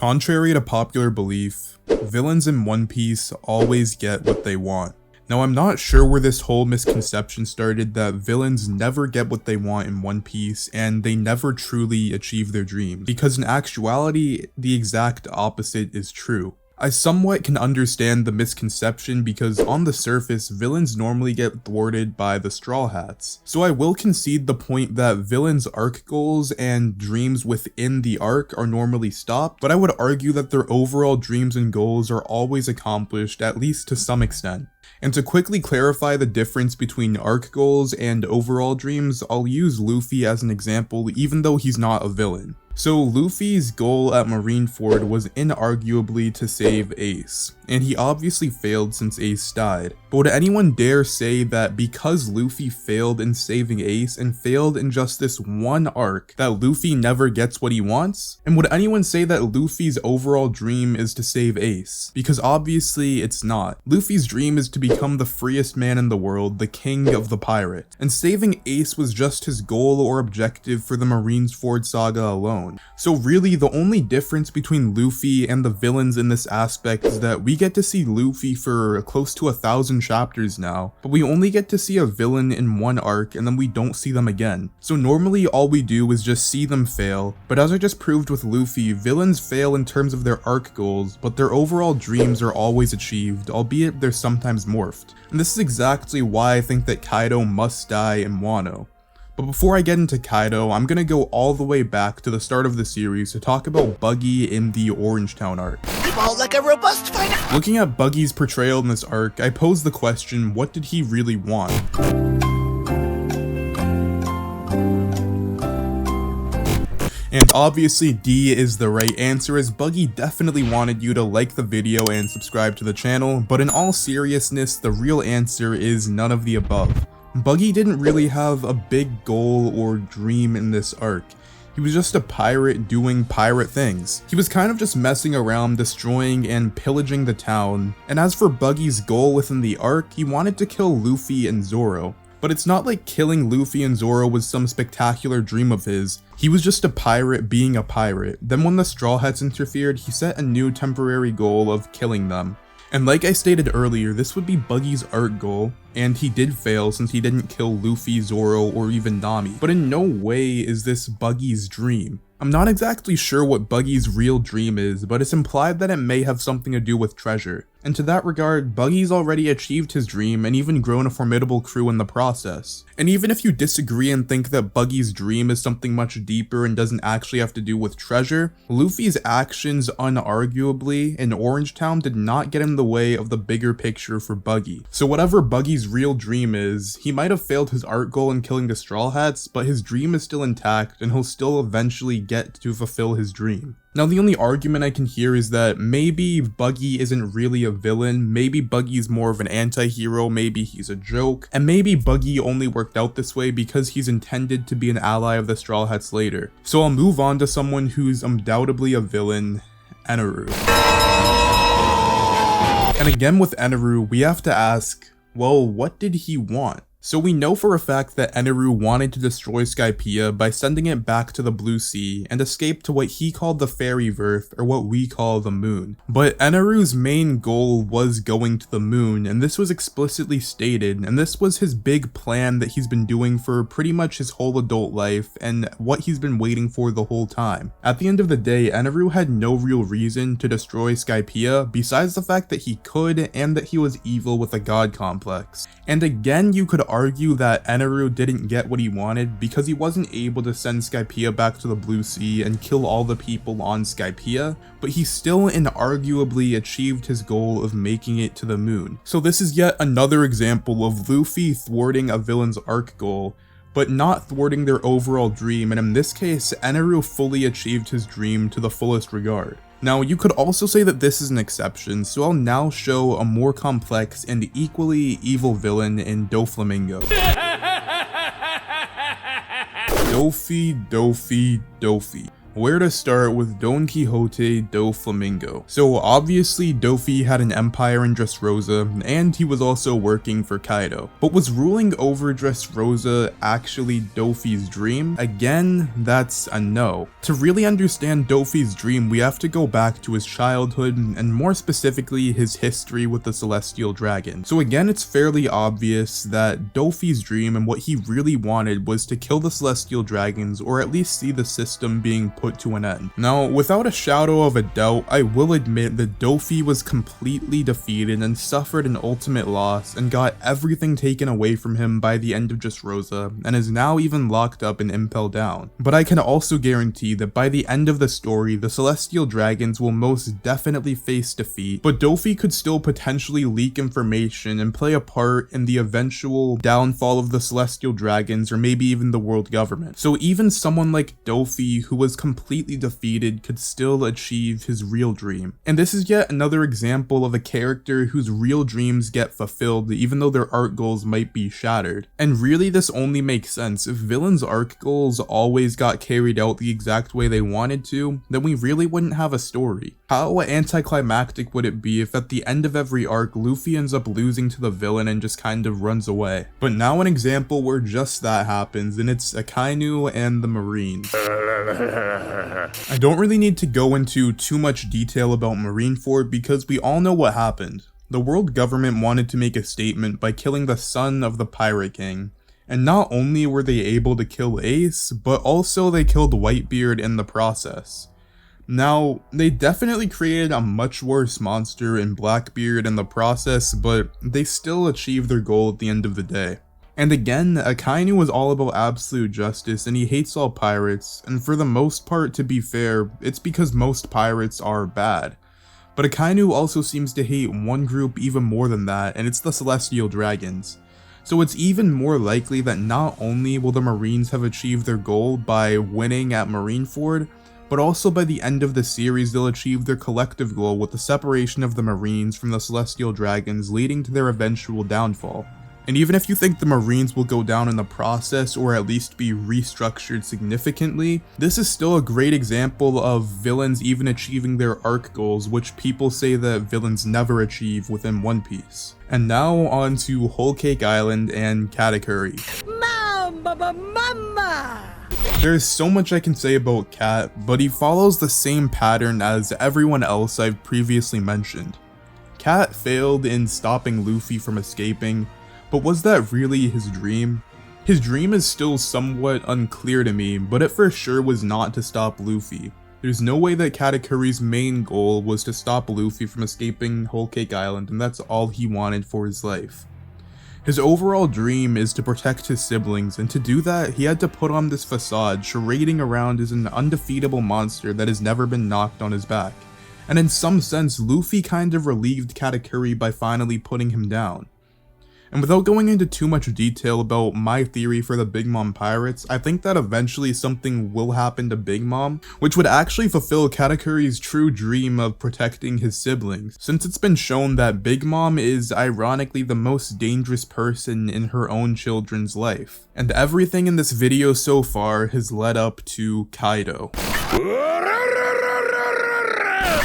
Contrary to popular belief, villains in One Piece always get what they want. Now, I'm not sure where this whole misconception started that villains never get what they want in One Piece and they never truly achieve their dreams, because in actuality, the exact opposite is true. I somewhat can understand the misconception because on the surface, villains normally get thwarted by the Straw Hats. So I will concede the point that villains' arc goals and dreams within the arc are normally stopped, but I would argue that their overall dreams and goals are always accomplished, at least to some extent. And to quickly clarify the difference between arc goals and overall dreams, I'll use Luffy as an example even though he's not a villain. So Luffy's goal at Marineford was inarguably to save Ace, and he obviously failed since Ace died. But would anyone dare say that because Luffy failed in saving Ace and failed in just this one arc, that Luffy never gets what he wants? And would anyone say that Luffy's overall dream is to save Ace? Because obviously it's not. Luffy's dream is to become the freest man in the world, the king of the pirate. And saving Ace was just his goal or objective for the Marineford saga alone. So really, the only difference between Luffy and the villains in this aspect is that we get to see Luffy for close to 1,000 chapters now, but we only get to see a villain in one arc and then we don't see them again. So normally all we do is just see them fail, but as I just proved with Luffy, villains fail in terms of their arc goals, but their overall dreams are always achieved, albeit they're sometimes morphed. And this is exactly why I think that Kaido must die in Wano. But before I get into Kaido, I'm gonna go all the way back to the start of the series to talk about Buggy in the Orangetown arc. Like a robust fighter. Looking at Buggy's portrayal in this arc, I pose the question, what did he really want? And obviously D is the right answer, as Buggy definitely wanted you to like the video and subscribe to the channel, but in all seriousness, the real answer is none of the above. Buggy didn't really have a big goal or dream in this arc. He was just a pirate doing pirate things. He was kind of just messing around, destroying and pillaging the town. And as for Buggy's goal within the arc, he wanted to kill Luffy and Zoro. But it's not like killing Luffy and Zoro was some spectacular dream of his. He was just a pirate being a pirate. Then when the Straw Hats interfered, he set a new temporary goal of killing them. And like I stated earlier, this would be Buggy's arc goal, and he did fail since he didn't kill Luffy, Zoro, or even Nami. But in no way is this Buggy's dream. I'm not exactly sure what Buggy's real dream is, but it's implied that it may have something to do with treasure. And to that regard, Buggy's already achieved his dream and even grown a formidable crew in the process. And even if you disagree and think that Buggy's dream is something much deeper and doesn't actually have to do with treasure, Luffy's actions unarguably in Orangetown did not get in the way of the bigger picture for Buggy. So whatever Buggy's real dream is, he might have failed his arc goal in killing the Straw Hats, but his dream is still intact and he'll still eventually get to fulfill his dream. Now, the only argument I can hear is that maybe Buggy isn't really a villain, maybe Buggy's more of an anti-hero, maybe he's a joke, and maybe Buggy only worked out this way because he's intended to be an ally of the Straw Hats later. So I'll move on to someone who's undoubtedly a villain, Eneru. And again with Eneru, we have to ask, well, what did he want? So we know for a fact that Eneru wanted to destroy Skypiea by sending it back to the Blue Sea and escape to what he called the Fairyverse, or what we call the Moon. But Eneru's main goal was going to the Moon, and this was explicitly stated, and this was his big plan that he's been doing for pretty much his whole adult life, and what he's been waiting for the whole time. At the end of the day, Eneru had no real reason to destroy Skypiea, besides the fact that he could, and that he was evil with a god complex. And again, you could argue that Eneru didn't get what he wanted because he wasn't able to send Skypiea back to the Blue Sea and kill all the people on Skypiea, but he still inarguably achieved his goal of making it to the Moon. So this is yet another example of Luffy thwarting a villain's arc goal, but not thwarting their overall dream, and in this case, Eneru fully achieved his dream to the fullest regard. Now, you could also say that this is an exception, so I'll now show a more complex and equally evil villain in Doflamingo. Dofi. Where to start with Don Quixote do Flamingo? So obviously Dofi had an empire in Dressrosa, and he was also working for Kaido. But was ruling over Dressrosa actually Dofi's dream? Again, that's a no. To really understand Dofi's dream, we have to go back to his childhood, and more specifically his history with the Celestial Dragon. So again, it's fairly obvious that Dofi's dream and what he really wanted was to kill the Celestial Dragons, or at least see the system being put to an end. Now, without a shadow of a doubt, I will admit that Dofi was completely defeated and suffered an ultimate loss and got everything taken away from him by the end of Dressrosa, and is now even locked up in Impel Down. But I can also guarantee that by the end of the story, the Celestial Dragons will most definitely face defeat, but Dofi could still potentially leak information and play a part in the eventual downfall of the Celestial Dragons, or maybe even the world government. So even someone like Dofi, who was completely defeated, could still achieve his real dream. And this is yet another example of a character whose real dreams get fulfilled even though their arc goals might be shattered. And really this only makes sense. If villains' arc goals always got carried out the exact way they wanted to, then we really wouldn't have a story. How anticlimactic would it be if at the end of every arc Luffy ends up losing to the villain and just kind of runs away? But now an example where just that happens, and it's Akainu and the Marines. I don't really need to go into too much detail about Marineford because we all know what happened. The world government wanted to make a statement by killing the son of the Pirate King. And not only were they able to kill Ace, but also they killed Whitebeard in the process. Now, they definitely created a much worse monster in Blackbeard in the process, but they still achieved their goal at the end of the day. And again, Akainu was all about absolute justice, and he hates all pirates, and for the most part, to be fair, it's because most pirates are bad. But Akainu also seems to hate one group even more than that, and it's the Celestial Dragons. So it's even more likely that not only will the Marines have achieved their goal by winning at Marineford, but also by the end of the series they'll achieve their collective goal with the separation of the Marines from the Celestial Dragons, leading to their eventual downfall. And even if you think the Marines will go down in the process, or at least be restructured significantly, this is still a great example of villains even achieving their arc goals, which people say that villains never achieve within One Piece. And now on to Whole Cake Island and Katakuri. Mama! There's so much I can say about Kat, but he follows the same pattern as everyone else I've previously mentioned. Kat failed in stopping Luffy from escaping, but was that really his dream? His dream is still somewhat unclear to me, but it for sure was not to stop Luffy. There's no way that Katakuri's main goal was to stop Luffy from escaping Whole Cake Island, and that's all he wanted for his life. His overall dream is to protect his siblings, and to do that, he had to put on this facade, charading around as an undefeatable monster that has never been knocked on his back. And in some sense, Luffy kind of relieved Katakuri by finally putting him down. And without going into too much detail about my theory for the Big Mom Pirates, I think that eventually something will happen to Big Mom, which would actually fulfill Katakuri's true dream of protecting his siblings, since it's been shown that Big Mom is ironically the most dangerous person in her own children's life. And everything in this video so far has led up to Kaido.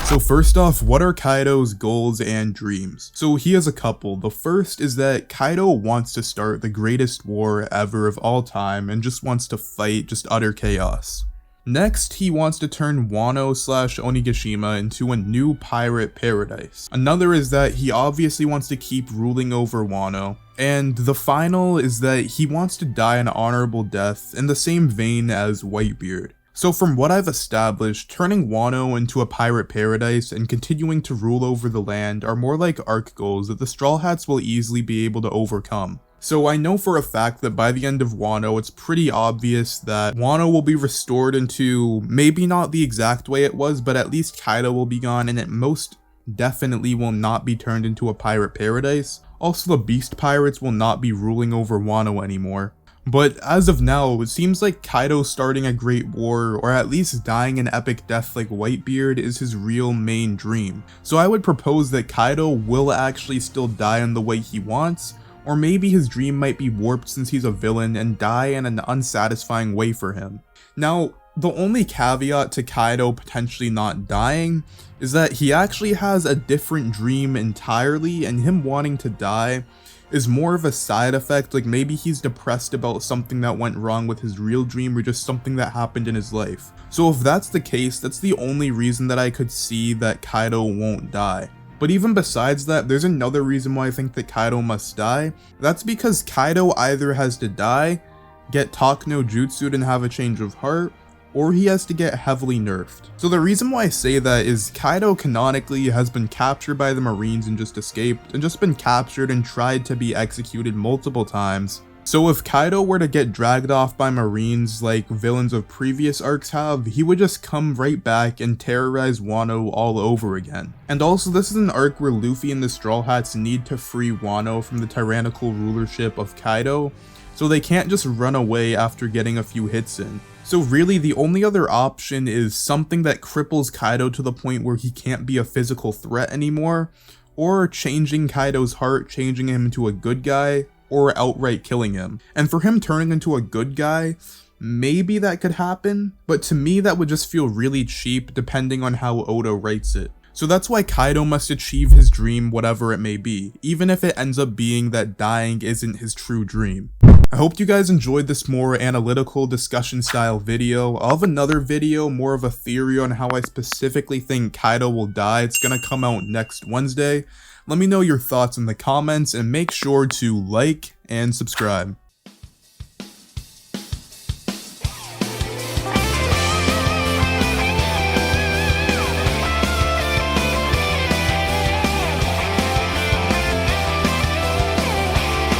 So first off, what are Kaido's goals and dreams? So he has a couple. The first is that Kaido wants to start the greatest war ever of all time and just wants to fight just utter chaos. Next, he wants to turn Wano/Onigashima into a new pirate paradise. Another is that he obviously wants to keep ruling over Wano. And the final is that he wants to die an honorable death in the same vein as Whitebeard. So from what I've established, turning Wano into a pirate paradise and continuing to rule over the land are more like arc goals that the Straw Hats will easily be able to overcome. So I know for a fact that by the end of Wano, it's pretty obvious that Wano will be restored into maybe not the exact way it was, but at least Kaido will be gone, and it most definitely will not be turned into a pirate paradise. Also, the Beast Pirates will not be ruling over Wano anymore. But as of now, it seems like Kaido starting a great war, or at least dying an epic death like Whitebeard, is his real main dream. So I would propose that Kaido will actually still die in the way he wants, or maybe his dream might be warped since he's a villain and die in an unsatisfying way for him. Now, The only caveat to Kaido potentially not dying is that he actually has a different dream entirely, and him wanting to die is more of a side effect. Like maybe he's depressed about something that went wrong with his real dream, or just something that happened in his life. So if that's the case, that's the only reason that I could see that Kaido won't die. But even besides that, there's another reason why I think that Kaido must die. That's because Kaido either has to die, get Talk no Jutsu'd and have a change of heart, or he has to get heavily nerfed. So the reason why I say that is Kaido canonically has been captured by the Marines and just escaped, and just been captured and tried to be executed multiple times. So if Kaido were to get dragged off by Marines like villains of previous arcs have, he would just come right back and terrorize Wano all over again. And also, this is an arc where Luffy and the Straw Hats need to free Wano from the tyrannical rulership of Kaido, so they can't just run away after getting a few hits in. So really, the only other option is something that cripples Kaido to the point where he can't be a physical threat anymore, or changing Kaido's heart, changing him into a good guy, or outright killing him. And for him turning into a good guy, maybe that could happen, but to me that would just feel really cheap depending on how Oda writes it. So that's why Kaido must achieve his dream, whatever it may be, even if it ends up being that dying isn't his true dream. I hope you guys enjoyed this more analytical discussion style video. I'll have another video, more of a theory on how I specifically think Kaido will die. It's gonna come out next Wednesday. Let me know your thoughts in the comments, and make sure to like and subscribe.